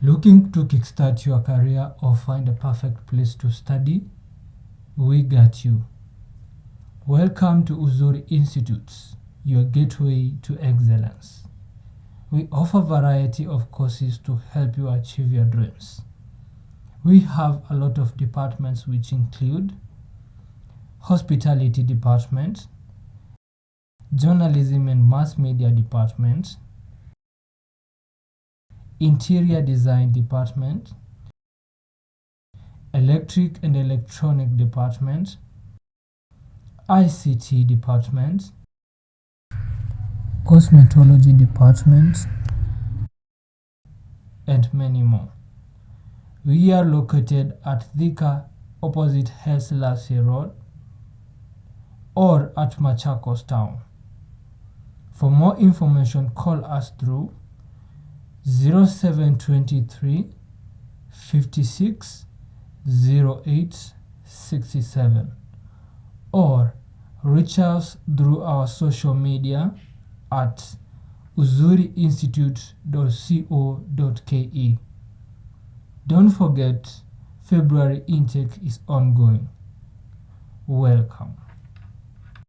Looking to kickstart your career or find a perfect place to study? We got you. Welcome to Uzuri Institute, your gateway to excellence. We offer a variety of courses to help you achieve your dreams. We have a lot of departments which include Hospitality Department, Journalism and Mass Media Department, Interior Design Department, Electric and Electronic Department, ICT Department, Cosmetology Department, and many more. We are located at Thika opposite Helslasi Road or at Machakos Town. For more information, call us through 0723 56 08 67 or reach us through our social media at uzuriinstitute.co.ke. Don't forget, February intake is ongoing. Welcome.